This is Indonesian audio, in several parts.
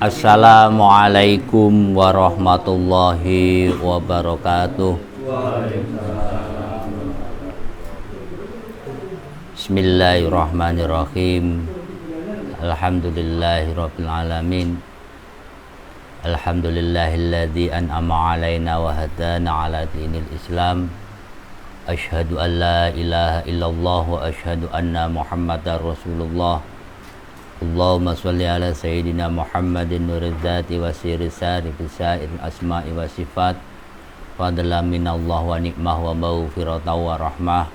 Assalamualaikum warahmatullahi wabarakatuh. Bismillahirrahmanirrahim. Alhamdulillahirabbil alamin. Alhamdulillahilladzi an'ama 'alaina wa hadana 'ala dinil Islam. Asyhadu an la ilaha illallah wa asyhadu anna Muhammadar Rasulullah. Allahumma sholli ala sayyidina Muhammadin nuriz zati wa sirris sari bisairil asma'i wa sifat. Fadlan minallah wa ni'mah wa maghfiratan wa rahmah.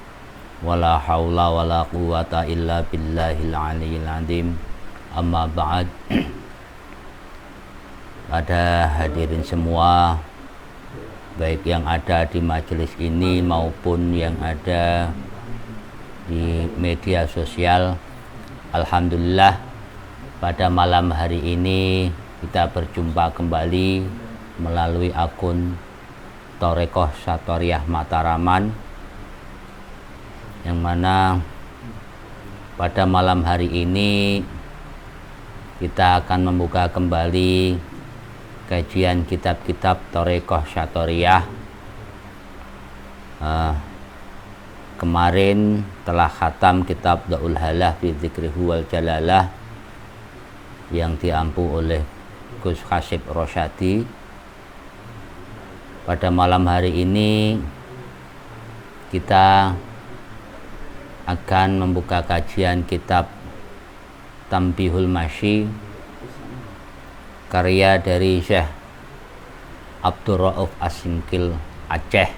Wala haula wala quwata illa billahil aliyyil azim. Amma ba'd. Pada hadirin semua, baik yang ada di majelis ini maupun yang ada di media sosial, alhamdulillah pada malam hari ini kita berjumpa kembali melalui akun Thoreqoh Satoriah Mataraman, yang mana pada malam hari ini kita akan membuka kembali kajian kitab-kitab Thoreqoh Satoriah. Kemarin telah khatam kitab Daul Halah fi Dzikrihu wal Jalalah yang diampu oleh Gus Khasib Rosyadi. Pada malam hari ini kita akan membuka kajian kitab Tanbihul Masyi, karya dari Syekh Abdul Rauf As-Singkil Aceh,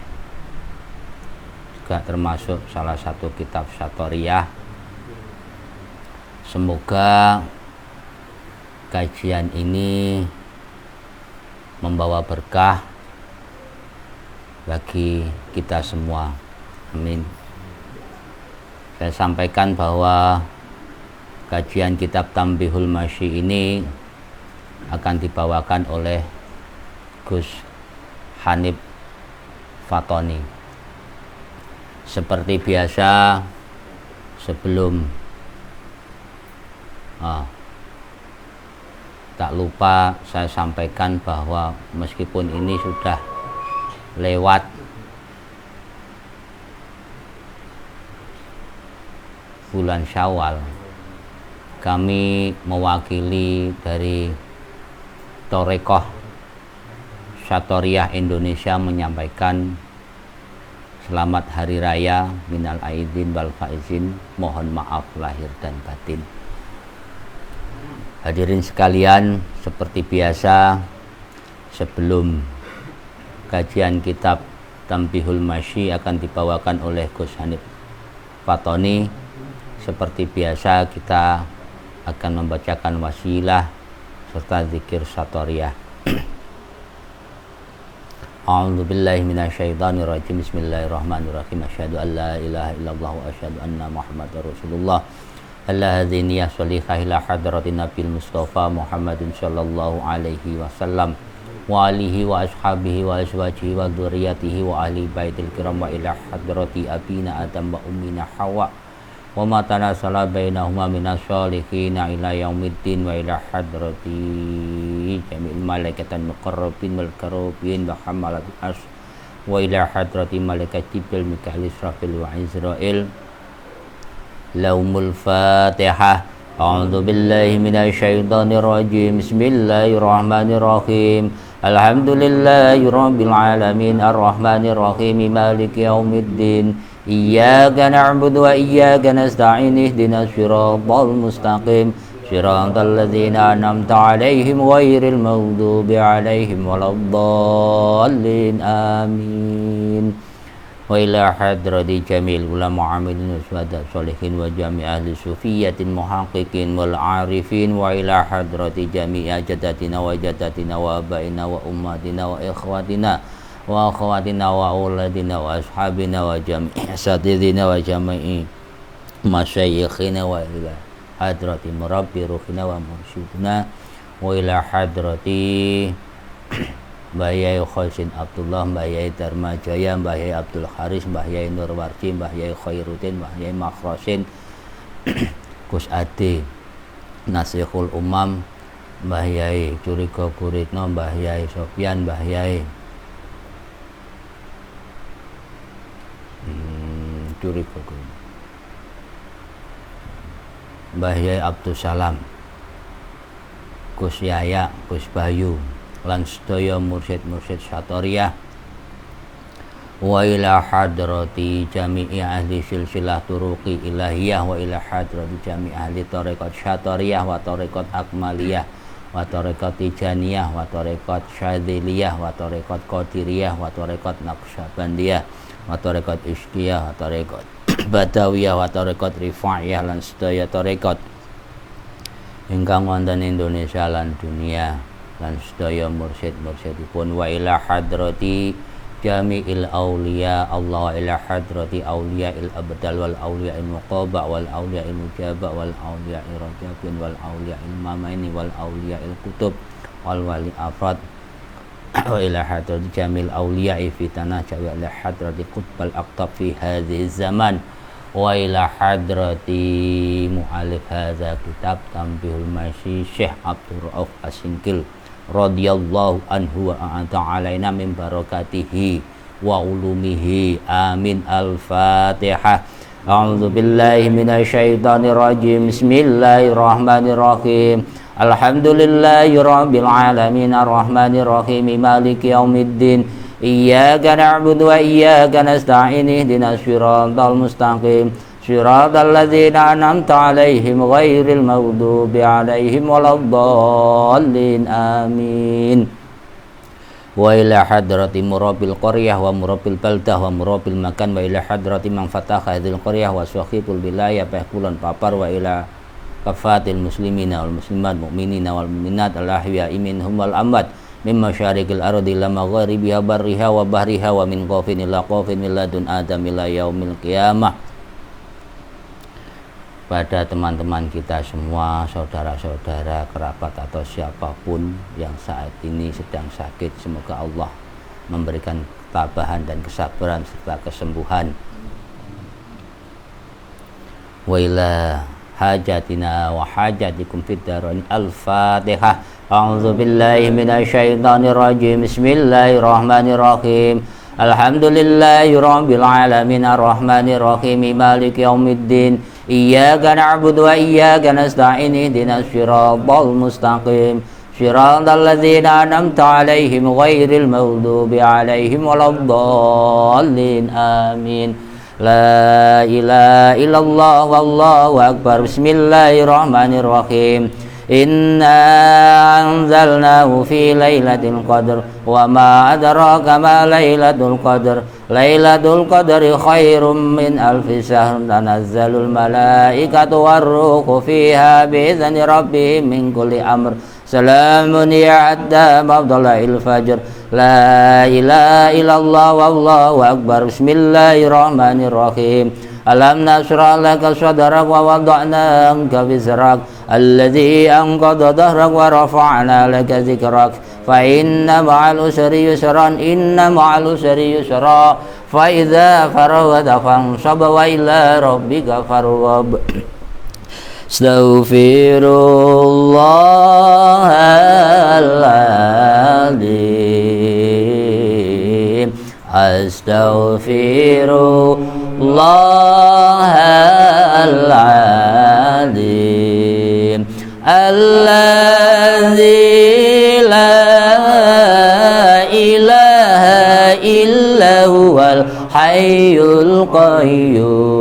juga termasuk salah satu kitab Satoriah. Semoga kajian ini membawa berkah bagi kita semua. Amin. Saya sampaikan bahwa kajian kitab Tanbihul Masyi ini akan dibawakan oleh Gus Hanif Fatoni. Seperti biasa, sebelum tak lupa saya sampaikan bahwa meskipun ini sudah lewat bulan Syawal, kami mewakili dari Thoreqoh Satoriah Indonesia menyampaikan selamat hari raya minal aidin wal faizin, mohon maaf lahir dan batin. Hadirin sekalian, seperti biasa sebelum kajian kitab Tanbihul Masyi akan dibawakan oleh Gus Hanif Fatoni, seperti biasa kita akan membacakan wasilah serta zikir Satoriah. A'udzu billahi minasyaitonir rajim. Bismillahirrahmanirrahim. Asyhadu an la ilaha illallah wa asyhadu anna Muhammadar Rasulullah. Alladzi niyya sholihah ila hadratin Nabil Mustafa Muhammadin sallallahu alaihi wasallam wa alihi wa ashabihi wa azwajihi wa dzurriyyatihi wa ahli baitil kiram wa ila hadrati abina Adam wa ummina Hawa wa ma tanasala bainahuma minas sholihin ila yaumiddin wa ila hadrati jami'il malaikatan muqarrabin wal karubin wa hamalatul ars wa ila hadrati malaikat Jibril Mikail Israfil wa Israil. Laumul Fatihah. A'udzu billahi minasyaitonir rajim. Bismillahirrahmanirrahim. Alhamdulillahirabbil alamin arrahmanir rahim maliki yaumiddin. Iyyaka na'budu wa iyyaka nasta'in ihdinas siratal mustaqim siratal ladzina an'amta 'alaihim ghairil maghdubi 'alaihim waladdallin. Amin. Wa ila hadrati jamil ulama amilin waswada sholihin wa jami' ahli sufiyatin muhaqqiqin wal arifin wa ila hadrati jami' ajadatina wa jadatina wa abaina wa ummatina wa ikhwatina wa akhwatina wa auladina wa ashabina wa jami' asatidina wa jami'i masyayikhina wa ila hadrati murabbi ruhina wa mursyidina wa ila hadrati Mbah Yai Khosin Abdullah, Mbah Yai Dharma Jaya, Mbah Yai Abdul Haris, Mbah Yai Nurwardi, Mbah Yai Khairuddin, Mbah Yai Makhrosin Gus Ade Nasihul Umam, Mbah Yai Curiga Guritno, Mbah Yai Sofyan, Mbah Yai Curiga Guritno, Mbah Yai Abdul Salam, Gus Yaya, Gus Bayu, lan sedaya mursyid-mursyid Syatoria, wa ila hadrati jami'i ahli silsilah turuqi ilahiyah, wa ila hadrati jami'i ahli tarekat Syatoriyah wa tarekat akmaliyah wa tarekat tijaniyah wa tarekat syadziliyah wa tarekat qadiriyah wa tarekat naqsyabandiyah wa tarekat isqiyah wa tarekat badawiyah wa tarekat rifa'iyah lan sedaya tarekat ingkang wonten Indonesia lan dunia, lan sedaya mursyid-mursyidipun, wa ila hadrati jami'il auliya Allah, wa ila hadrati auliya'il abdal wal auliya'il muqaba wal auliya'il mujaba wal auliya'il rajabin wal auliya'il mamaini wal auliya'il kutub wal wali afrad, wa ila hadrati jamil auliya'i fi tanah wa ila hadrati qutbal aqtab fi hadhihi zaman, wa ila hadrati mu'alif hadza kitab Tanbihul Masyi Syekh Abdul Rauf Asingkil radhiyallahu anhu wa a'ata alaina min barakatihi wa ulumihi, amin. Al-Fatihah. A'udzu billahi minasyaitonir rajim. Bismillahirrahmanirrahim. Alhamdulillahi rabbil alamin arrahmanir rahim maliki yaumiddin. Iyyaka na'budu wa iyyaka nasta'in ihdinas siratal mustaqim siratal ladzina an'amta 'alaihim ghairil maghdubi 'alaihim waladdallin, amin. Wa ila hadrati murabil qaryah wa murabil baldah wa murabil makan, wa ila hadrati man fataha hadhil qaryah wa sahibul wilayah pahkulan papar, wa ila kafatil muslimina wal muslimat mu'minina wal mu'minat al-ahya'i minhum wal amwat min masyarikil ardi ila magharibiha barriha wa bahriha wa min qafin ila qafin min ladun adam ila yaumil qiyamah. Pada teman-teman kita semua, saudara-saudara, kerabat atau siapapun yang saat ini sedang sakit, semoga Allah memberikan ketabahan dan kesabaran serta kesembuhan. Wa ila hajatina wa hajatikum fid darain. Al-Fatihah. A'udzu billahi minasyaitonir rajim. Bismillahirrahmanirrahim. Alhamdulillahi rabbil alamin arrahmanir rahim maliki yaumiddin. Iyyaka na'budu wa iyyaka nasta'in ihdinas siratal mustaqim siratal ladzina an'amta 'alaihim ghairil maghdubi 'alaihim waladdallin, amin. La ilaha illallah wallahu akbar. Bismillahirrahmanirrahim. Inna anzalnahu fi lailatul qadr wa ma adraka ma lailatul qadr. Lailatul qadri khairum min alfi syahr. Tanazzalul malaikatu warruhu fiha bi'izni rabbihim min kulli amr. Salamun ya hatta mafdala'il fajr. La ilaha illallah wallahu akbar. Bismillahirrahmanirrahim. Alam nashrah laka sadrak wa wada'na anka wizrak alladhi anqadha dhahrak wa rafa'na laka zikrak fa inna ma'al usri yusran inna ma'al usri yusra fa idza faragta fansab wa ila rabbika farghab. Astaghfirullahaladzim. Astaghfirullahaladzim. Alladzi la ilaha illa huwal hayyul qayyum.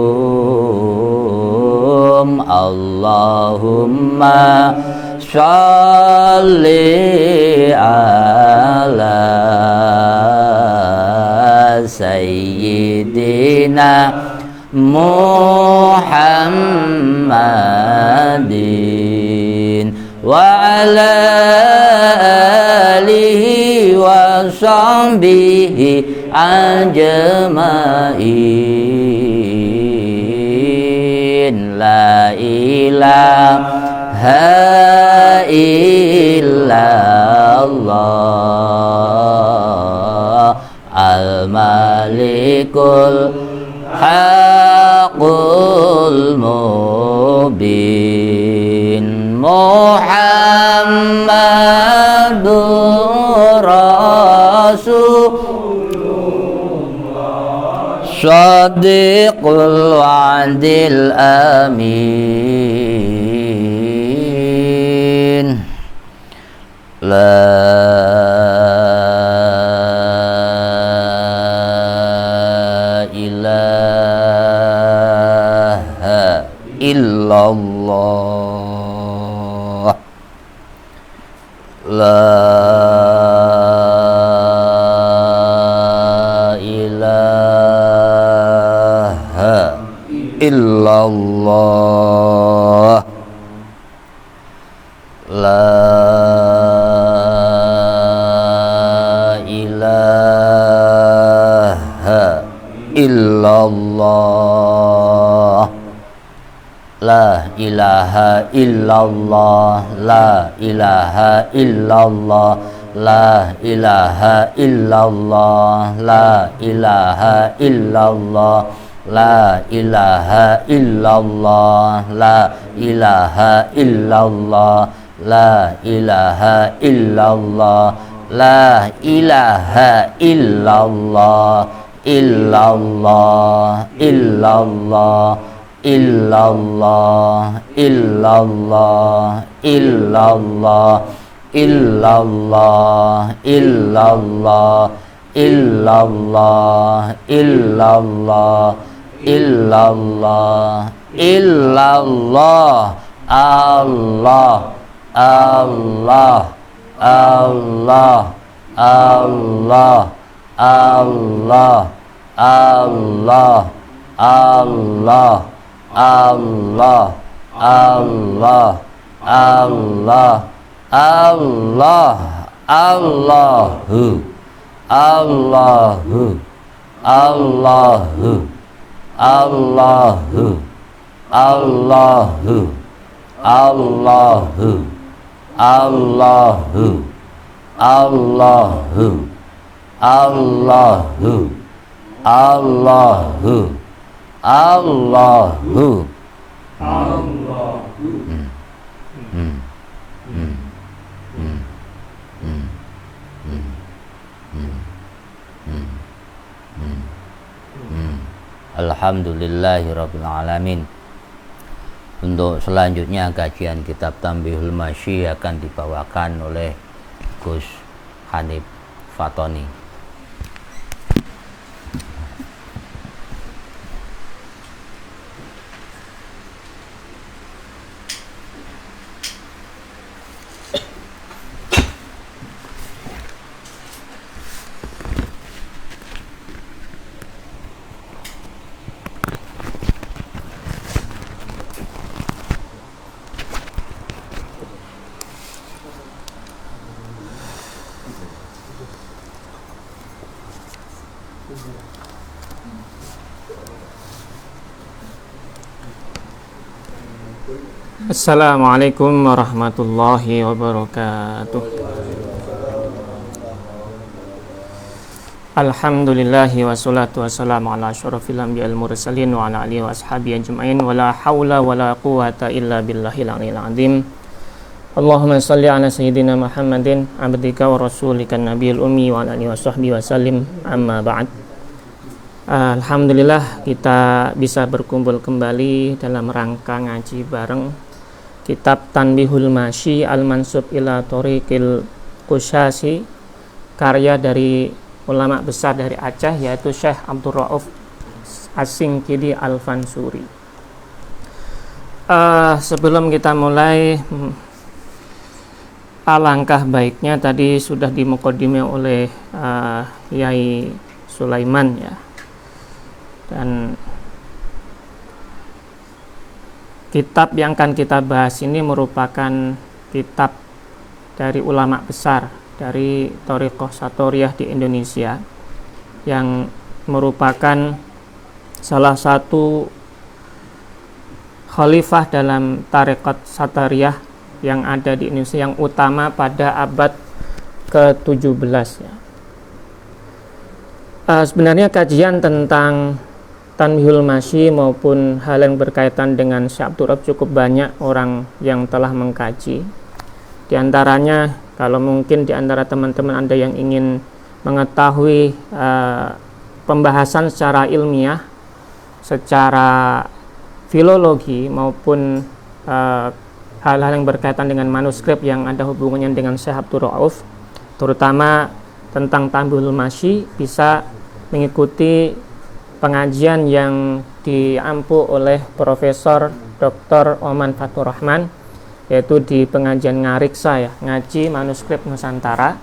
Allahumma sholli ala sayyidina Muhammadin wa ala alihi wa sahbihi ajma'in. La ilaha illallah al-malikul haqqul mubin. mubin Muhammadur Rasulullah Shadiqul wa'dil amin La ilaha illallah La ilaha illallah La ilaha illallah La ilaha illallah La ilaha illallah La ilaha illallah La ilaha illallah La ilaha illallah La ilaha illallah La ilaha illallah La ilaha illallah illallah illallah illallah illallah illallah illallah illallah illallah illallah illallah illallah Allah Allah Allah Allah Allah Allah Allah Allah Allah Allah Allah Allahu Allahu Allahu Allahu Allahu Allahu Allahu Allahu Allahu Allahu Allahu Alhamdulillahirabbil alamin. Untuk selanjutnya kajian kitab Tanbihul Masyi akan dibawakan oleh Gus Hanif Fatoni. Assalamualaikum warahmatullahi wabarakatuh. Alhamdulillahi wassalatu wassalamu ala asyrafil anbiya'il mursalin wa ala alihi wa ashabihi ajma'in wa la haula wa la quwwata illa billahil aliyyil azim. Allahumma shalli ala sayyidina Muhammadin abdika wa rasulika nabiyil ummi wa ala alihi wa sahbihi wa sallim, amma ba'd. Alhamdulillah kita bisa berkumpul kembali dalam rangka ngaji bareng kitab Tanbihul Masyi Al-Mansub ila Thoriqil Qusyasi, karya dari ulama besar dari Aceh yaitu Syekh Abdul Rauf As-Singkidi Al-Fansuri. Sebelum kita mulai, alangkah baiknya tadi sudah dimukadimah oleh Yai Sulaiman ya. Dan kitab yang akan kita bahas ini merupakan kitab dari ulama besar dari Thariqah Satoriyah di Indonesia, yang merupakan salah satu khalifah dalam Thariqat Satoriyah yang ada di Indonesia, yang utama pada abad ke-17 ya. Sebenarnya kajian tentang Tanbihul Masyi maupun hal yang berkaitan dengan Syekh Abdul Rauf cukup banyak orang yang telah mengkaji. Di antaranya, kalau mungkin di antara teman-teman Anda yang ingin mengetahui pembahasan secara ilmiah, secara filologi maupun hal-hal yang berkaitan dengan manuskrip yang ada hubungannya dengan Syekh Abdul Rauf, terutama tentang Tanbihul Masyi, bisa mengikuti pengajian yang diampu oleh Profesor Dr. Oman Fatur Rahman, yaitu di pengajian Ngariksa ya, ngaji manuskrip Nusantara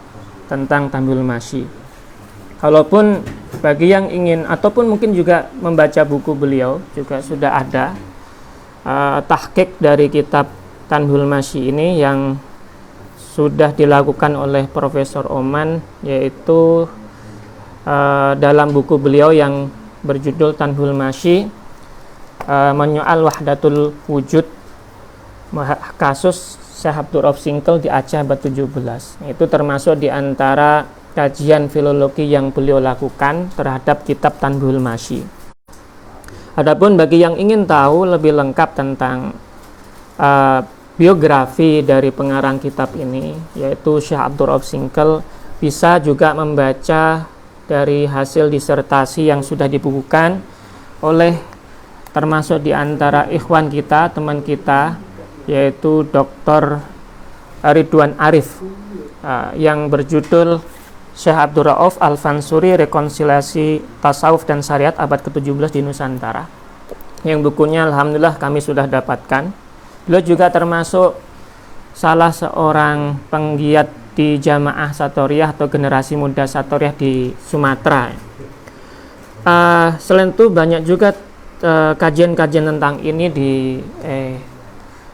tentang Tanbihul Masyi. Kalaupun bagi yang ingin ataupun mungkin juga membaca buku beliau, juga sudah ada tahqiq dari kitab Tanbihul Masyi ini yang sudah dilakukan oleh Profesor Oman, yaitu dalam buku beliau yang berjudul Tanbihul Masyi Menyoal Wahdatul Wujud, kasus Syekh Abdul Rauf Singkel di Aceh abad 17. Itu termasuk di antara kajian filologi yang beliau lakukan terhadap kitab Tanbihul Masyi. Adapun bagi yang ingin tahu lebih lengkap tentang biografi dari pengarang kitab ini, yaitu Syekh Abdul Rauf Singkel, bisa juga membaca dari hasil disertasi yang sudah dibukukan oleh termasuk di antara ikhwan kita, teman kita, yaitu Dr. Ridwan Arif, yang berjudul Syekh Abdul Rauf Al-Fansuri, Rekonsiliasi Tasawuf dan Syariat abad ke-17 di Nusantara, yang bukunya alhamdulillah kami sudah dapatkan. Beliau juga termasuk salah seorang penggiat di Jamaah Satoriyah atau generasi muda Satoriyah di Sumatera. Selain itu banyak juga kajian-kajian tentang ini di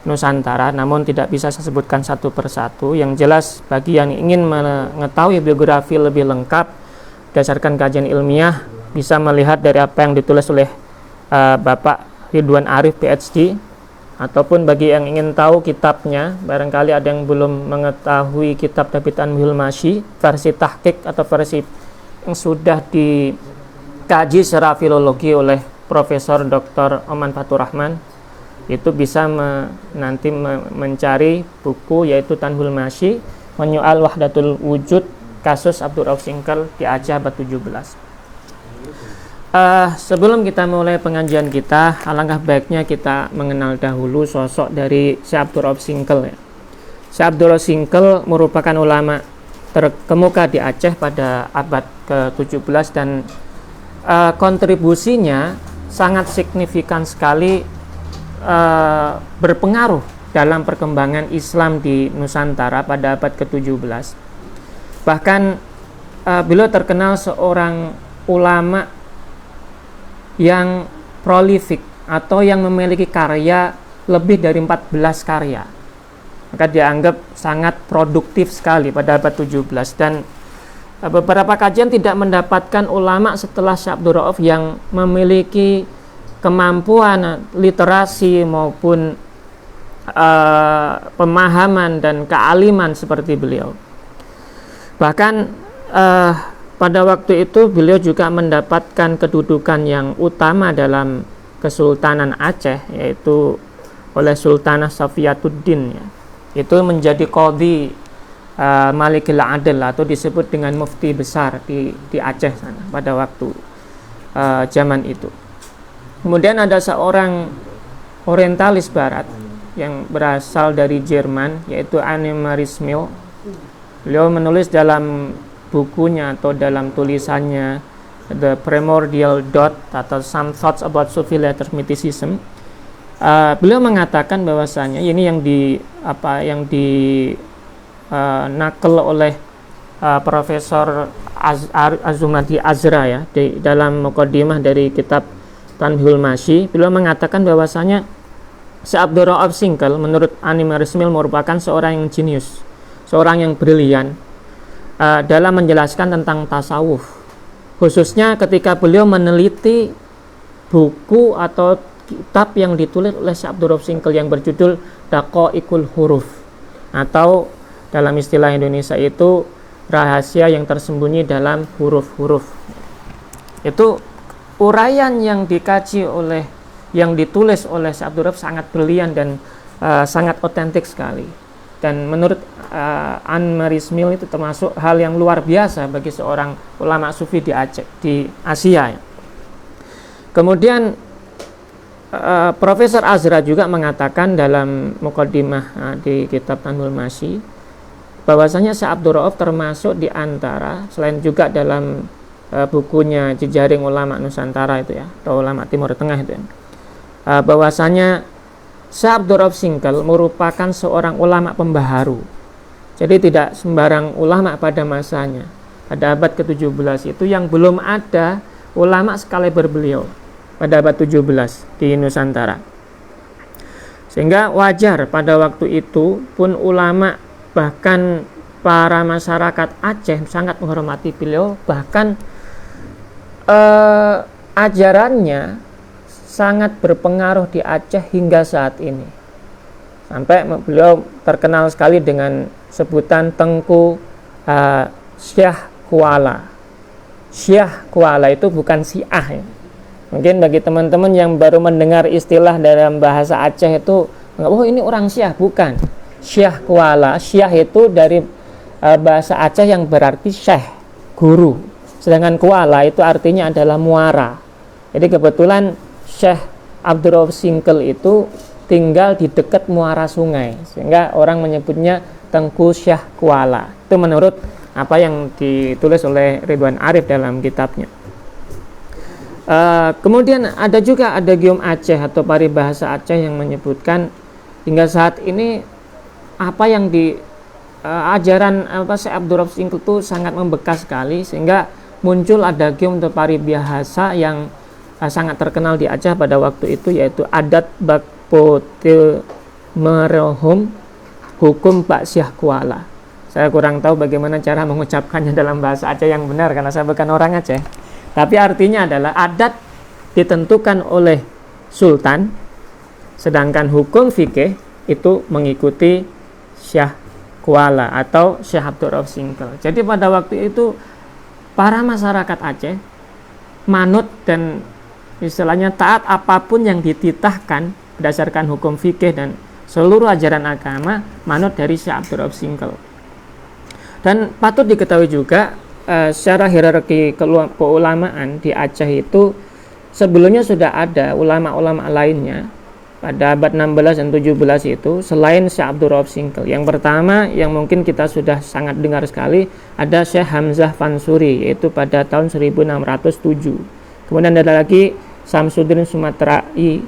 Nusantara, namun tidak bisa saya sebutkan satu persatu. Yang jelas bagi yang ingin mengetahui biografi lebih lengkap berdasarkan kajian ilmiah, bisa melihat dari apa yang ditulis oleh Bapak Ridwan Arif PhD, ataupun bagi yang ingin tahu kitabnya, barangkali ada yang belum mengetahui kitab Tanbihul Masyi versi tahqiq atau versi yang sudah dikaji secara filologi oleh Profesor Dr. Oman Fatur Rahman, itu bisa nanti mencari buku yaitu Tanbihul Masyi Menyoal Wahdatul Wujud, kasus Abdul Rauf Singkel di Aceh abad 17. Sebelum kita mulai pengajian kita, alangkah baiknya kita mengenal dahulu sosok dari Syekh Abdul Rauf Singkel ya. Syekh Abdul Rauf Singkel merupakan ulama terkemuka di Aceh pada abad ke-17 dan kontribusinya sangat signifikan sekali, berpengaruh dalam perkembangan Islam di Nusantara pada abad ke-17. Bahkan beliau terkenal seorang ulama yang prolific atau yang memiliki karya lebih dari 14 karya. Maka dianggap sangat produktif sekali pada abad 17, dan beberapa kajian tidak mendapatkan ulama setelah Syekh Abdul Rauf yang memiliki kemampuan literasi maupun pemahaman dan kealiman seperti beliau. Bahkan pada waktu itu beliau juga mendapatkan kedudukan yang utama dalam Kesultanan Aceh, yaitu oleh Sultanah Safiyatuddin ya. Itu menjadi qadhi Malikil Adil atau disebut dengan mufti besar di Aceh sana pada waktu zaman itu. Kemudian ada seorang orientalis barat yang berasal dari Jerman, yaitu Anne Marie Smil. Beliau menulis dalam bukunya atau dalam tulisannya The Primordial Dot atau Some Thoughts About Sufi Letter Mysticism, beliau mengatakan bahwasanya ini yang nakel oleh Profesor Azumati Azra ya, di dalam muqaddimah dari kitab Tanbihul Masyi. Beliau mengatakan bahwasanya Syekh Abdul Rauf Singkel menurut Anne Marie Smil merupakan seorang yang jenius, seorang yang brilian dalam menjelaskan tentang tasawuf, khususnya ketika beliau meneliti buku atau kitab yang ditulis oleh Syekh Abdul Rauf Singkel yang berjudul Daqaiqul Huruf, atau dalam istilah Indonesia itu rahasia yang tersembunyi dalam huruf-huruf. Itu uraian yang ditulis oleh Syekh Abdul Rauf sangat brilian dan sangat otentik sekali. Dan menurut Anmar Ismail itu termasuk hal yang luar biasa bagi seorang ulama sufi di Aceh, di Asia. Kemudian Profesor Azra juga mengatakan dalam muqaddimah di kitab Tanbihul Masyi bahwasanya Syekh Abdul Rauf termasuk di antara, selain juga dalam bukunya Jejaring Ulama Nusantara itu ya, atau Ulama Timur Tengah itu ya, bahwasanya Syekh Abdul Rauf Singkil merupakan seorang ulama pembaharu. Jadi tidak sembarang ulama pada masanya. Pada abad ke-17 itu yang belum ada ulama sekaliber beliau pada abad 17 di Nusantara. Sehingga wajar pada waktu itu pun ulama, bahkan para masyarakat Aceh sangat menghormati beliau, bahkan ajarannya sangat berpengaruh di Aceh hingga saat ini. Sampai beliau terkenal sekali dengan sebutan Tengku Syekh Kuala. Syekh Kuala itu bukan Syiah ya. Mungkin bagi teman-teman yang baru mendengar istilah dalam bahasa Aceh itu, oh ini orang Syiah, bukan. Syekh Kuala, Syiah itu dari bahasa Aceh yang berarti syekh, guru. Sedangkan Kuala itu artinya adalah muara. Jadi kebetulan Syekh Abdul Rauf Singkil itu tinggal di dekat muara sungai, sehingga orang menyebutnya Tengku Syekh Kuala. Itu menurut apa yang ditulis oleh Ridwan Arif dalam kitabnya. Kemudian ada juga Adagium Aceh atau paribahasa Aceh yang menyebutkan hingga saat ini apa yang di ajaran Syekh Abdul Rauf Singkil itu sangat membekas sekali, sehingga muncul Adagium atau paribahasa yang sangat terkenal di Aceh pada waktu itu, yaitu Adat Bakpotil Merhum Hukum Pak Syekh Kuala. Saya kurang tahu bagaimana cara mengucapkannya dalam bahasa Aceh yang benar karena saya bukan orang Aceh. Tapi artinya adalah adat ditentukan oleh sultan, sedangkan hukum fikih itu mengikuti Syekh Kuala atau Syekh Abdul Rauf Singkil. Jadi pada waktu itu para masyarakat Aceh manut dan istilahnya taat apapun yang dititahkan berdasarkan hukum fikih dan seluruh ajaran agama manut dari Syekh Abdul Rauf Singkil. Dan patut diketahui juga secara hierarki keulamaan di Aceh itu sebelumnya sudah ada ulama-ulama lainnya pada abad 16 dan 17 itu selain Syekh Abdul Rauf Singkil. Yang pertama yang mungkin kita sudah sangat dengar sekali ada Syekh Hamzah Fansuri, yaitu pada tahun 1607. Kemudian ada lagi Samsuddin Sumatera'i,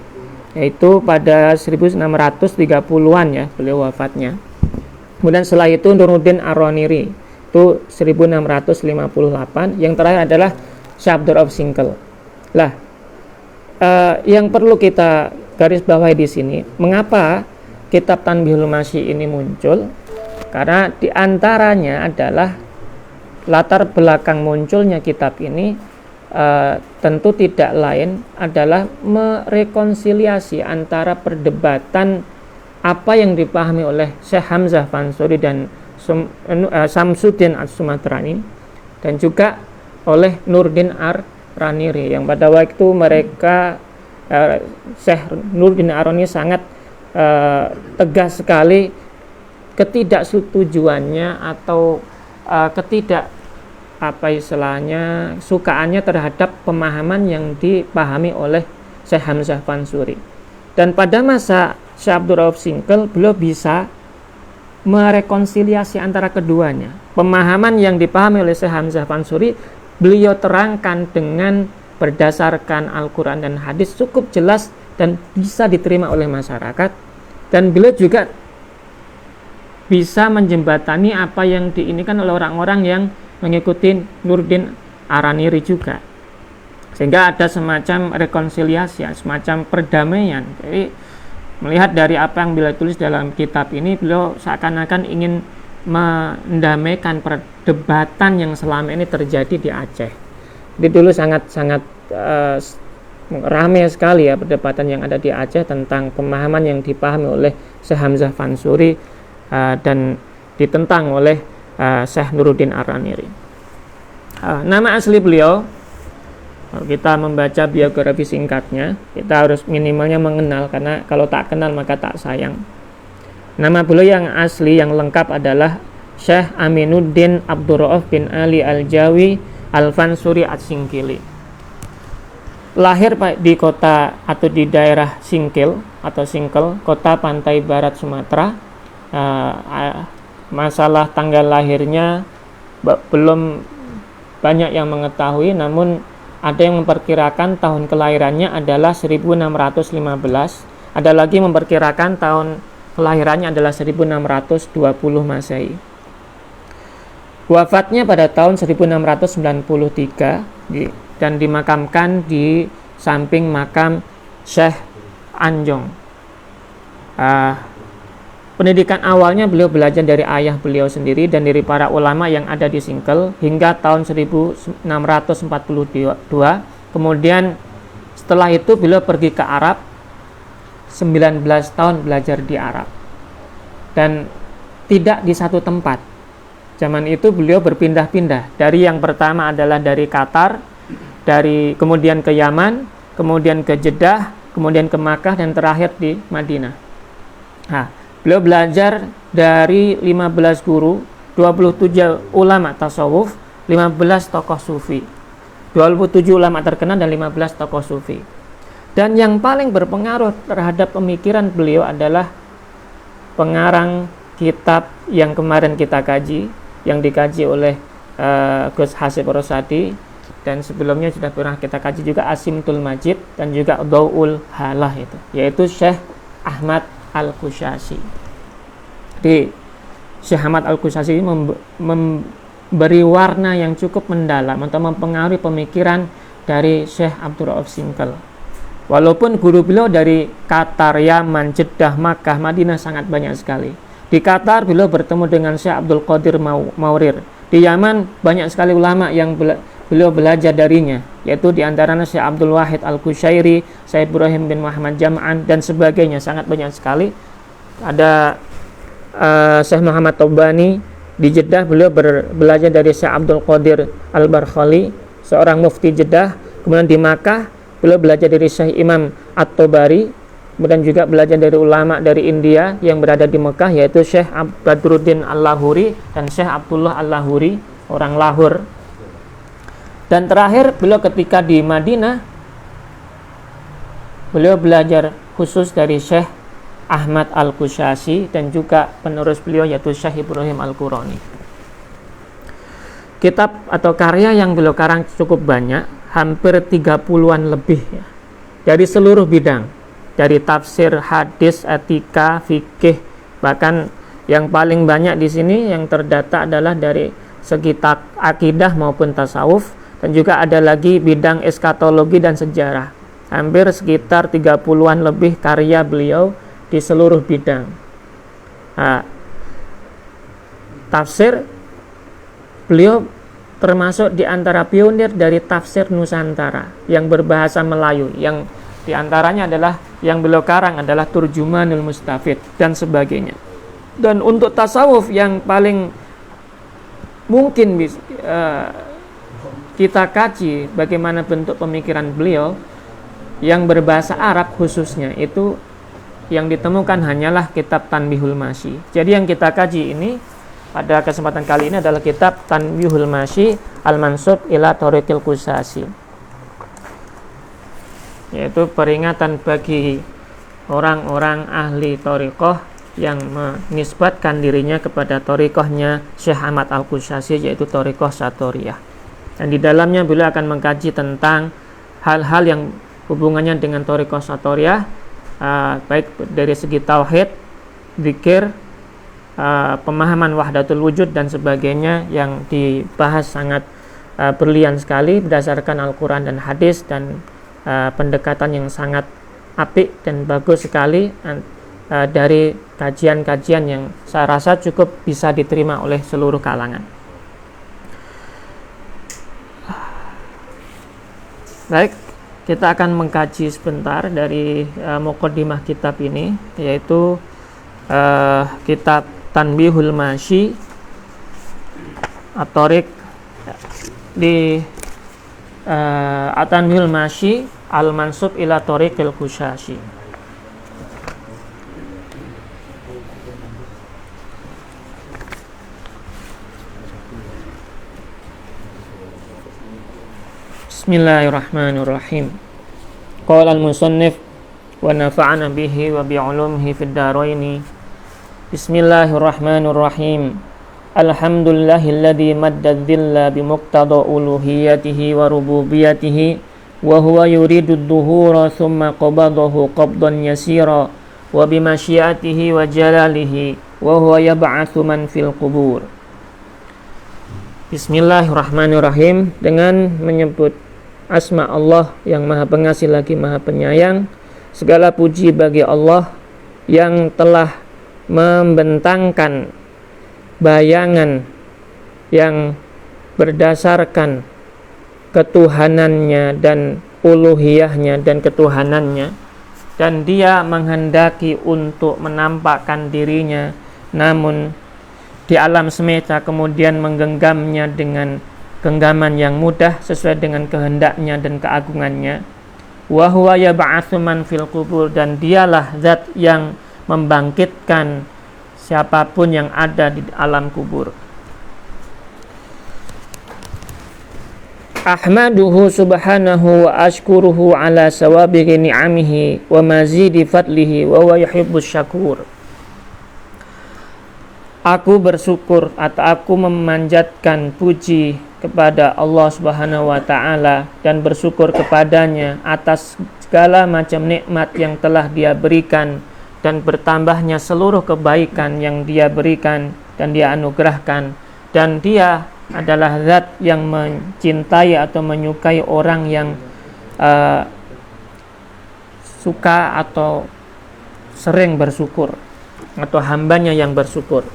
yaitu pada 1630-an ya beliau wafatnya. Kemudian setelah itu Nuruddin Aroniri, itu 1658. Yang terakhir adalah Syekh Abdul Rauf Singkil. Lah, yang perlu kita garis bawahi di sini, mengapa kitab Tanbihul Masyi ini muncul? Karena diantaranya adalah latar belakang munculnya kitab ini tentu tidak lain adalah merekonsiliasi antara perdebatan apa yang dipahami oleh Syekh Hamzah Fansuri dan Samsuddin As-Sumatrani dan juga oleh Nuruddin Ar-Raniri, yang pada waktu mereka Syekh Nuruddin Ar-Raniri sangat tegas sekali ketidaksetujuannya atau sukaannya terhadap pemahaman yang dipahami oleh Syekh Hamzah Fansuri. Dan pada masa Syekh Abdul Rauf Singkil beliau bisa merekonsiliasi antara keduanya. Pemahaman yang dipahami oleh Syekh Hamzah Fansuri beliau terangkan dengan berdasarkan Al-Quran dan hadis cukup jelas dan bisa diterima oleh masyarakat, dan beliau juga bisa menjembatani apa yang diinikan oleh orang-orang yang mengikuti Nuruddin Araniri juga, sehingga ada semacam rekonsiliasi, semacam perdamaian. Jadi melihat dari apa yang beliau tulis dalam kitab ini, beliau seakan-akan ingin mendamaikan perdebatan yang selama ini terjadi di Aceh. Jadi dulu sangat ramai sekali ya perdebatan yang ada di Aceh tentang pemahaman yang dipahami oleh Syekh Hamzah Fansuri dan ditentang oleh Syekh Nuruddin Ar-Raniri. Nama asli beliau Kalau kita membaca biografi singkatnya, kita harus minimalnya mengenal, karena kalau tak kenal maka tak sayang. Nama beliau yang asli, yang lengkap adalah Syekh Aminuddin Abdurrauf bin Ali Al-Jawi Al-Fansuri At-Singkili. Lahir di kota atau di daerah Singkil atau Singkel, kota pantai barat Sumatera. Masalah tanggal lahirnya belum banyak yang mengetahui, namun ada yang memperkirakan tahun kelahirannya adalah 1615. Ada lagi memperkirakan tahun kelahirannya adalah 1620 Masehi. Wafatnya pada tahun 1693 dan dimakamkan di samping makam Syekh Anjong. Pendidikan awalnya beliau belajar dari ayah beliau sendiri dan dari para ulama yang ada di Singkel hingga tahun 1642. Kemudian setelah itu beliau pergi ke Arab, 19 tahun belajar di Arab. Dan tidak di satu tempat. Zaman itu beliau berpindah-pindah. Dari yang pertama adalah dari Qatar, kemudian ke Yaman, kemudian ke Jeddah, kemudian ke Makkah, dan terakhir di Madinah. Beliau belajar dari 15 guru, 27 ulama tasawuf, 15 tokoh sufi. 27 ulama terkenal dan 15 tokoh sufi. Dan yang paling berpengaruh terhadap pemikiran beliau adalah pengarang kitab yang kemarin kita kaji, yang dikaji oleh Gus Hasib Rosadi, dan sebelumnya sudah pernah kita kaji juga Asimtul Majid dan juga Daul Halah, yaitu Syekh Ahmad Al-Qushasi. Di Syekh Ahmad Al-Qushasi memberi warna yang cukup mendalam atau mempengaruhi pemikiran dari Syekh Abdurrauf Singkel. Walaupun guru beliau dari Qatar, Yaman, Jeddah, Makkah, Madinah sangat banyak sekali. Di Qatar beliau bertemu dengan Syekh Abdul Qadir Maurir. Di Yaman banyak sekali ulama yang beliau belajar darinya, yaitu diantaranya Syekh Abdul Wahid Al-Qushairi, Syekh Ibrahim bin Muhammad Jam'an, dan sebagainya, sangat banyak sekali. Ada Syekh Muhammad Taubani. Di Jeddah beliau belajar dari Syekh Abdul Qadir Al-Barkhali, seorang mufti Jeddah. Kemudian di Makkah beliau belajar dari Syekh Imam At-Tabari. Kemudian juga belajar dari ulama dari India yang berada di Mekah, yaitu Syekh Badruddin Al-Lahuri dan Syekh Abdullah Al-Lahuri, orang Lahore. Dan terakhir beliau ketika di Madinah, beliau belajar khusus dari Syekh Ahmad Al-Qushasi dan juga penerus beliau yaitu Syekh Ibrahim Al-Qurani. Kitab atau karya yang beliau karang cukup banyak, hampir 30-an lebih ya, dari seluruh bidang, dari tafsir, hadis, etika, fikih, bahkan yang paling banyak di sini yang terdata adalah dari segi akidah maupun tasawuf, dan juga ada lagi bidang eskatologi dan sejarah. Hampir sekitar 30-an lebih karya beliau di seluruh bidang. Tafsir, beliau termasuk di antara pionir dari tafsir Nusantara yang berbahasa Melayu, yang diantaranya adalah yang beliau karang adalah Turjumanul Mustafid dan sebagainya. Dan untuk tasawuf yang paling mungkin kita kaji bagaimana bentuk pemikiran beliau yang berbahasa Arab khususnya, itu yang ditemukan hanyalah kitab Tanbihul Masyi. Jadi yang kita kaji ini pada kesempatan kali ini adalah kitab Tanbihul Masyi Al-Mansub ila Thoriqil Qushasi, yaitu peringatan bagi orang-orang ahli thoriqoh yang menisbatkan dirinya kepada thoriqohnya Syekh Ahmad Al-Qushasi, yaitu thoriqoh Satoriyah. Dan di dalamnya beliau akan mengkaji tentang hal-hal yang hubungannya dengan thoriqoh Satoriyah, baik dari segi tauhid, zikir, pemahaman wahdatul wujud dan sebagainya, yang dibahas sangat berlian sekali berdasarkan Al-Quran dan hadis, dan pendekatan yang sangat apik dan bagus sekali dari kajian-kajian yang saya rasa cukup bisa diterima oleh seluruh kalangan. Baik, kita akan mengkaji sebentar dari muqaddimah kitab ini, yaitu kitab Tanbihul Masyi At-Thoriq. Di At-Tanbihul Masyi al-Mansub ila Thoriqil Qusyasi. Bismillahirrahmanirrahim. Qala al-musannif wa nafa'ana bihi wa bi'ulumihi fid dharaini. Bismillahirrahmanirrahim. Alhamdulillahilladzi madda dzilla bimuqtada uluhiyatihi wa rububiyatihi wa huwa yuridu adh-dhuhura thumma qabadahu qabdan yasira wa bimasyiatihi wa jalalihi wa huwa yab'atsu man fil qubur. Bismillahirrahmanirrahim. Dengan menyebut asma Allah yang maha pengasih lagi maha penyayang, segala puji bagi Allah yang telah membentangkan bayangan yang berdasarkan ketuhanannya dan uluhiyahnya dan ketuhanannya, dan dia menghendaki untuk menampakkan dirinya, namun di alam semesta kemudian menggenggamnya dengan genggaman yang mudah sesuai dengan kehendaknya dan keagungannya. Wa huwa yab'atsu man fil qubur, dan dialah zat yang membangkitkan siapapun yang ada di alam kubur. Ahmaduhu subhanahu wa ashkuruhu ala sawabighi ni'amihi wa mazidi fadlihi wa huwa yuhibbus syakur. Aku bersyukur atau aku memanjatkan puji kepada Allah Subhanahu wa taala dan bersyukur kepadanya atas segala macam nikmat yang telah Dia berikan dan bertambahnya seluruh kebaikan yang Dia berikan dan Dia anugerahkan, dan Dia adalah zat yang mencintai atau menyukai orang yang suka atau sering bersyukur, atau hambanya yang bersyukur.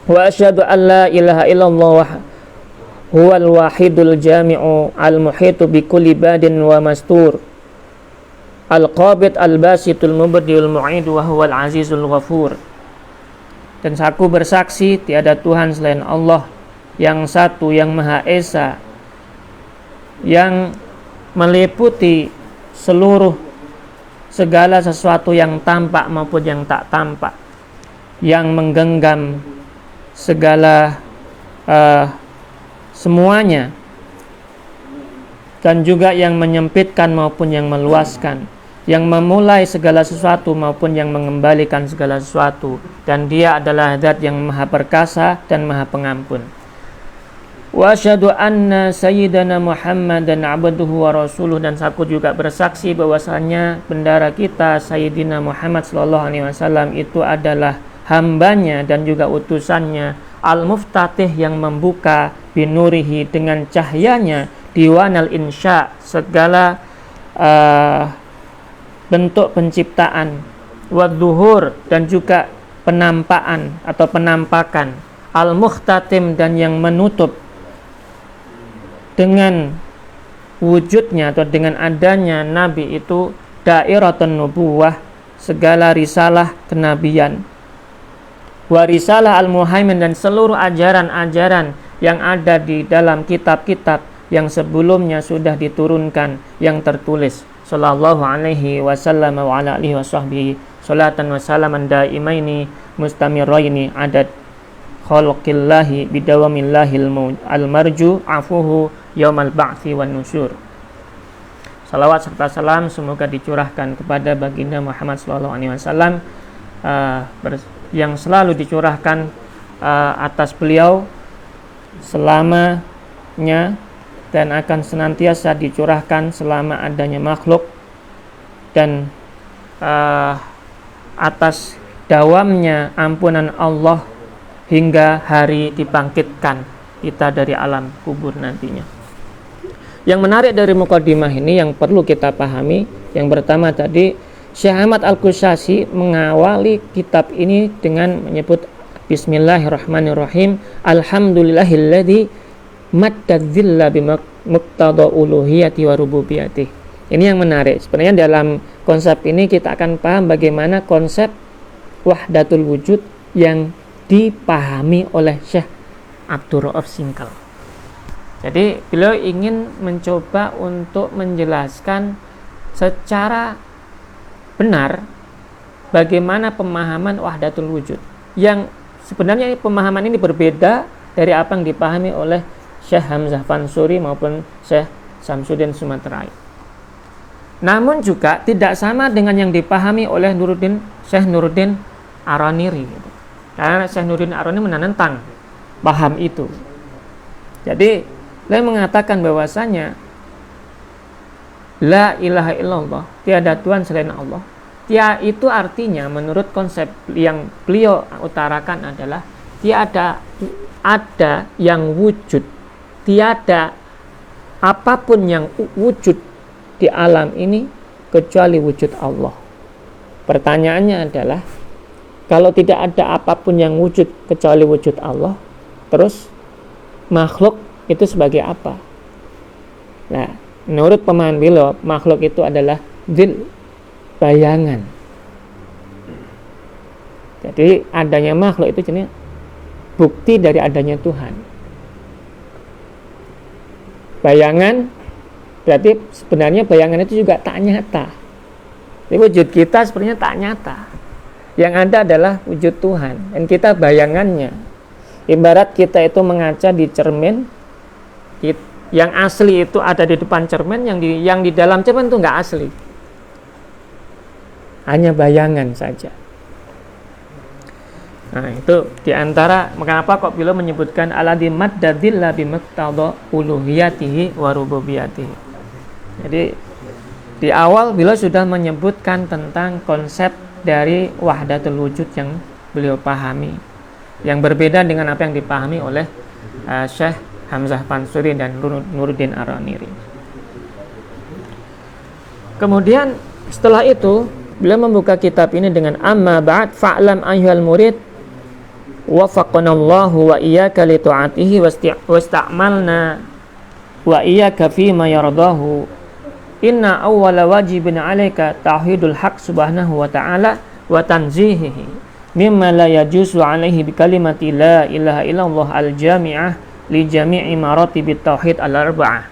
Wa asyhadu an la ilaha illallah huwal wahidul jami'u al-muhitu bi kulli badin wa mastur al-qabid al-basitul mubdiul mu'id wa huwal azizul ghafur. Dan aku bersaksi tiada Tuhan selain Allah yang satu, yang Maha Esa, yang meliputi seluruh segala sesuatu yang tampak maupun yang tak tampak, yang menggenggam segala semuanya, dan juga yang menyempitkan maupun yang meluaskan, yang memulai segala sesuatu maupun yang mengembalikan segala sesuatu, dan Dia adalah zat yang maha perkasa dan maha pengampun. Wa asyhadu anna sayyidana Muhammadan abduhu wa rasuluh, dan aku juga bersaksi bahwasanya bendara kita Sayyidina Muhammad sallallahu alaihi wasallam itu adalah hambanya dan juga utusannya, al-muftatih yang membuka binurihi dengan cahayanya, diwanal insya segala bentuk penciptaan, wadzuhur dan juga penampakan atau penampakan, al-mukhtatim dan yang menutup dengan wujudnya atau dengan adanya Nabi itu dairatun nubuwah, segala risalah kenabian, wa risalah al-muhaimin dan seluruh ajaran-ajaran yang ada di dalam kitab-kitab yang sebelumnya sudah diturunkan yang tertulis. Sallallahu alaihi wasallam wa ala alihi washabbihi salatan wa salaman daimaini mustamirraini adad khalqillahi bidawamillahil al-marju afuhu yaumal ba'tsi wan nusyur. Salawat serta salam semoga dicurahkan kepada baginda Muhammad sallallahu alaihi wasallam yang selalu dicurahkan atas beliau selamanya dan akan senantiasa dicurahkan selama adanya makhluk, dan atas dawamnya ampunan Allah hingga hari dibangkitkan kita dari alam kubur nantinya. Yang menarik dari mukadimah ini yang perlu kita pahami, yang pertama tadi Syekh Ahmad Al-Qusyasi mengawali kitab ini dengan menyebut Bismillahirrahmanirrahim, Alhamdulillahilladzi maddadzilla bimuqtada uluhiyati wa rububiyati. Ini yang menarik. Sebenarnya dalam konsep ini kita akan paham bagaimana konsep wahdatul wujud yang dipahami oleh Syekh Abdul Rauf Singkal. Jadi beliau ingin mencoba untuk menjelaskan secara benar bagaimana pemahaman wahdatul wujud, yang sebenarnya pemahaman ini berbeda dari apa yang dipahami oleh Syekh Hamzah Fansuri maupun Syekh Samsuddin Sumatrai. Namun juga tidak sama dengan yang dipahami oleh Syekh Nuruddin Aroniri. Karena Syekh Nuruddin Aroniri menentang paham itu. Jadi beliau mengatakan bahwasanya la ilaha illallah, tiada Tuhan selain Allah. Itu artinya menurut konsep yang beliau utarakan adalah tiada ada yang wujud, tiada apapun yang wujud di alam ini kecuali wujud Allah. Pertanyaannya adalah, kalau tidak ada apapun yang wujud kecuali wujud Allah, terus makhluk itu sebagai apa? Nah, menurut pemahaman beliau, makhluk itu adalah dzil, bayangan. Jadi adanya makhluk itu jenis bukti dari adanya Tuhan. Bayangan berarti sebenarnya bayangan itu juga tak nyata. Jadi wujud kita sebenarnya tak nyata. Yang ada adalah wujud Tuhan, dan kita bayangannya. Ibarat kita itu mengaca di cermin, yang asli itu ada di depan cermin, yang di dalam cermin itu nggak asli, hanya bayangan saja. Nah, itu diantara mengapa kok beliau menyebutkan alladzi maddadilla bimuqtada uluhiyatihi wa rububiyatihi. Jadi di awal beliau sudah menyebutkan tentang konsep dari wahdatul wujud yang beliau pahami, yang berbeda dengan apa yang dipahami oleh Syekh Hamzah Fansuri dan Nuruddin Aroniri. Kemudian setelah itu beliau membuka kitab ini dengan amma ba'd fa'lam ayyuhal murid wafaqanallahu wa iyyaka li ta'atihi wasta'malna wa iyyaka fi ma yardahu. Inna awwala wajibin 'alaika tauhidul haq subhanahu wa ta'ala wa tanzihihi mimma la yajuzu 'alaihi bi kalimati la ilaha illallah al-jami'ah li jami'i maratibit tauhid al-arba'ah.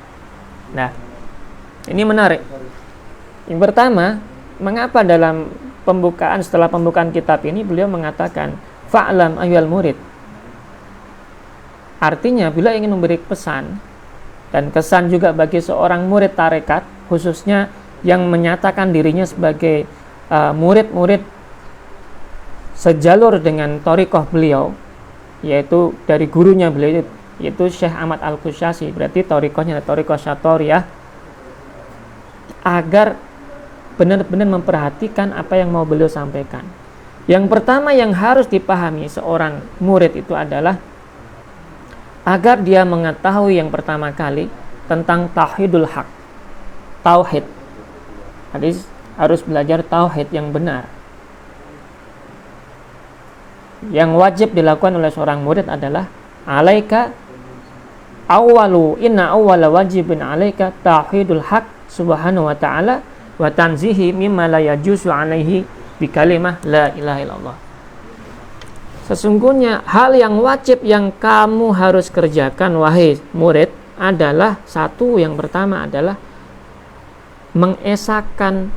Nah, ini menarik. Yang pertama, mengapa dalam setelah pembukaan kitab ini beliau mengatakan fa'lam ayyuhal murid. Artinya beliau ingin memberi pesan dan kesan juga bagi seorang murid tarekat, khususnya yang menyatakan dirinya sebagai murid-murid sejalur dengan thariqah beliau, yaitu dari gurunya beliau, yaitu Syekh Ahmad Al-Qushasi. Berarti thariqahnya thariqah Syatoriyah, agar benar-benar memperhatikan apa yang mau beliau sampaikan. Yang pertama yang harus dipahami seorang murid itu adalah agar dia mengetahui yang pertama kali tentang tauhidul haq, tauhid. Jadi harus belajar tauhid yang benar. Yang wajib dilakukan oleh seorang murid adalah alaika inna awwala wajibin alaika tauhidul haq subhanahu wa ta'ala wa tanzihi mimma la yajuzu alaihi bi kalimah la ilaha illallah. Sesungguhnya hal yang wajib yang kamu harus kerjakan wahai murid adalah satu, yang pertama adalah mengesahkan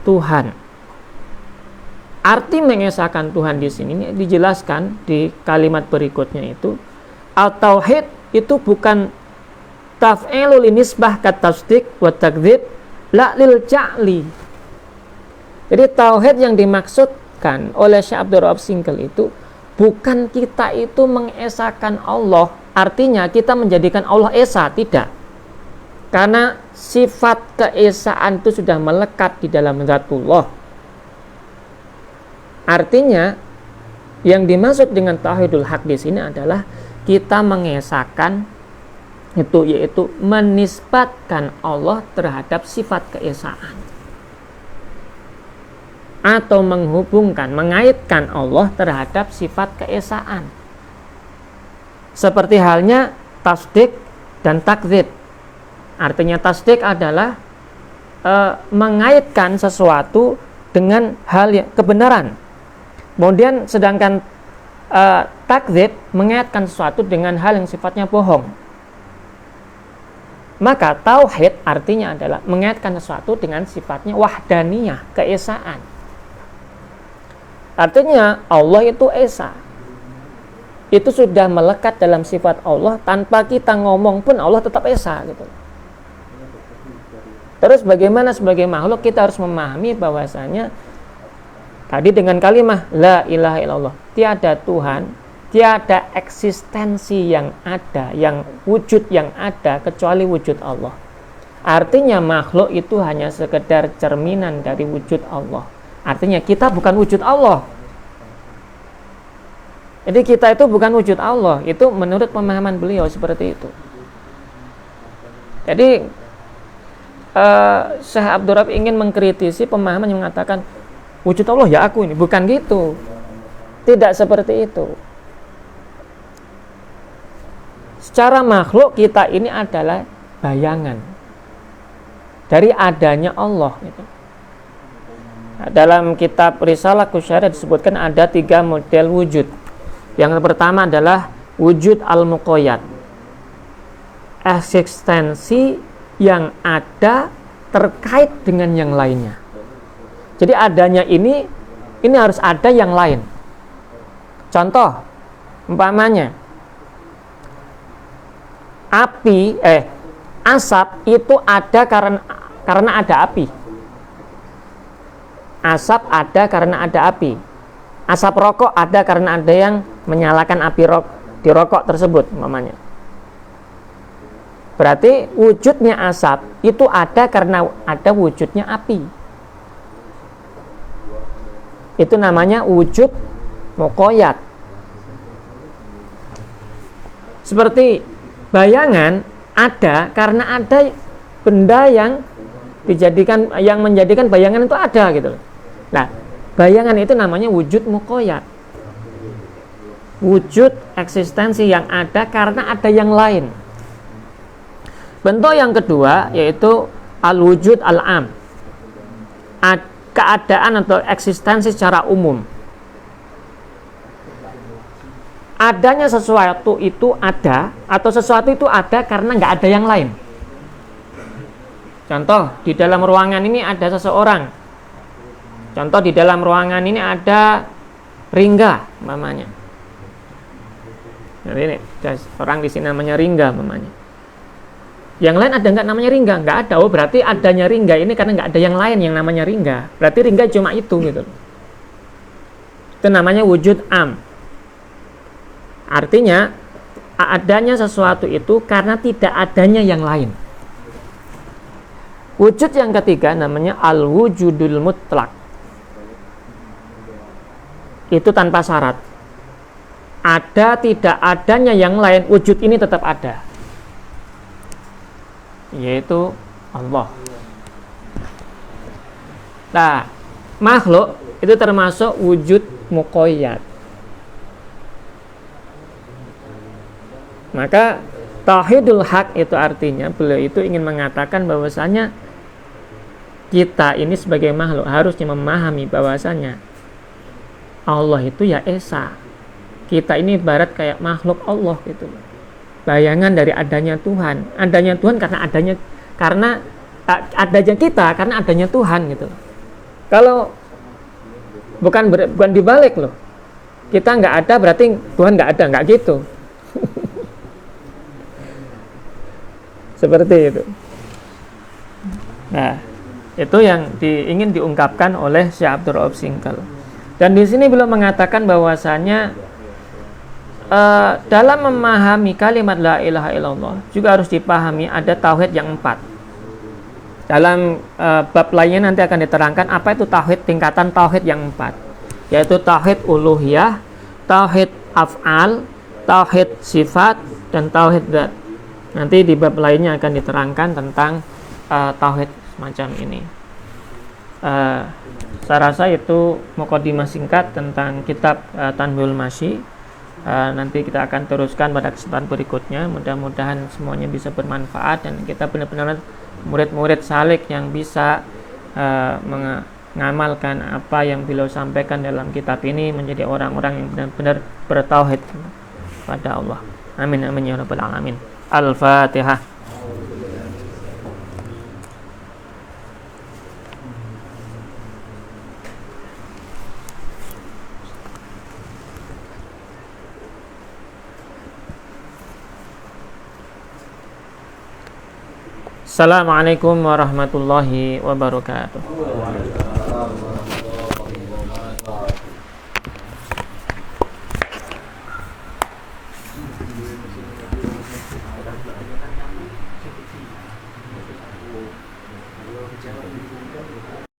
Tuhan. Arti mengesahkan Tuhan di sini dijelaskan di kalimat berikutnya itu, at-tauhid itu bukan taf'ilul nisbah kat tasdiq wa takdzib la lil ja'li. Jadi tauhid yang dimaksudkan oleh Syekh Abdul Rahab Singkel itu bukan kita itu mengesahkan Allah, artinya kita menjadikan Allah esa, tidak. Karena sifat keesaan itu sudah melekat di dalam zatullah. Artinya yang dimaksud dengan tauhidul haq di sini adalah kita mengesahkan itu, yaitu menisbatkan Allah terhadap sifat keesaan, atau mengaitkan Allah terhadap sifat keesaan. Seperti halnya tasdik dan takdzib. Artinya tasdik adalah mengaitkan sesuatu dengan hal yang kebenaran. Kemudian sedangkan takdzib mengaitkan sesuatu dengan hal yang sifatnya bohong. Maka tauhid artinya adalah mengaitkan sesuatu dengan sifatnya wahdaniyah, keesaan. Artinya Allah itu esa. Itu sudah melekat dalam sifat Allah, tanpa kita ngomong pun Allah tetap esa gitu. Terus bagaimana sebagai makhluk kita harus memahami bahwasanya tadi dengan kalimat la ilaha illallah, tiada Tuhan, tiada eksistensi yang ada, yang wujud yang ada kecuali wujud Allah. Artinya makhluk itu hanya sekedar cerminan dari wujud Allah. Artinya kita bukan wujud Allah. Jadi kita itu bukan wujud Allah. Itu menurut pemahaman beliau seperti itu. Jadi Syekh Abdul Rabb ingin mengkritisi pemahaman yang mengatakan wujud Allah ya aku ini. Bukan gitu. Tidak seperti itu. Secara makhluk kita ini adalah bayangan dari adanya Allah gitu. Nah, dalam kitab Risalah Qusyariyah disebutkan ada 3 model wujud. Yang pertama adalah wujud al-muqayyad, eksistensi yang ada terkait dengan yang lainnya. Jadi adanya ini harus ada yang lain. Contoh, umpamanya asap itu ada karena ada api. Asap ada karena ada api. Asap rokok ada karena ada yang menyalakan api di rokok tersebut, umpamanya. Berarti wujudnya asap itu ada karena ada wujudnya api. Itu namanya wujud muqayyad. Seperti bayangan ada karena ada benda yang menjadikan bayangan itu ada gitu. Nah, bayangan itu namanya wujud muqayyad. Wujud eksistensi yang ada karena ada yang lain. Bentuk yang kedua yaitu al-wujud al-am. Keadaan atau eksistensi secara umum. Adanya sesuatu itu ada atau sesuatu itu ada karena nggak ada yang lain. Contoh, di dalam ruangan ini ada seseorang. Contoh, di dalam ruangan ini ada Ringga, mamanya. Jadi ini orang di sini namanya Ringga, mamanya. Yang lain ada nggak namanya Ringga? Nggak ada. Oh, berarti adanya Ringga ini karena nggak ada yang lain yang namanya Ringga. Berarti Ringga cuma itu gitu. Itu namanya wujud am. Artinya adanya sesuatu itu karena tidak adanya yang lain. Wujud yang ketiga namanya al-wujudul mutlak. Itu tanpa syarat. Ada tidak adanya yang lain, wujud ini tetap ada. Yaitu Allah. Nah, makhluk itu termasuk wujud muqayyad. Maka tauhidul haq itu artinya beliau itu ingin mengatakan bahwasanya kita ini sebagai makhluk harusnya memahami bahwasanya Allah itu ya esa. Kita ini ibarat kayak makhluk Allah gitu. Bayangan dari adanya Tuhan. Adanya Tuhan karena adanya kita karena adanya Tuhan gitu. Kalau bukan dibalik loh. Kita nggak ada berarti Tuhan nggak ada, nggak gitu. Seperti itu. Nah, itu yang ingin diungkapkan oleh Syekh Abdul Rauf Singkal. Dan di sini beliau mengatakan bahwasanya dalam memahami kalimat la ilaha illallah juga harus dipahami ada tauhid yang 4. Dalam bab lainnya nanti akan diterangkan apa itu tauhid, tingkatan tauhid yang 4, yaitu tauhid uluhiyah, tauhid af'al, tauhid sifat, dan tauhid dzat. Nanti di bab lainnya akan diterangkan tentang tauhid semacam ini. Saya rasa itu mukadimah singkat tentang kitab Tanbihul Masyi. Nanti kita akan teruskan pada kesempatan berikutnya. Mudah-mudahan semuanya bisa bermanfaat dan kita benar-benar murid-murid salik yang bisa mengamalkan apa yang beliau sampaikan dalam kitab ini, menjadi orang-orang yang benar-benar bertauhid pada Allah. Amin amin ya rabbal alamin. Al-Fatihah. Assalamualaikum warahmatullahi wabarakatuh.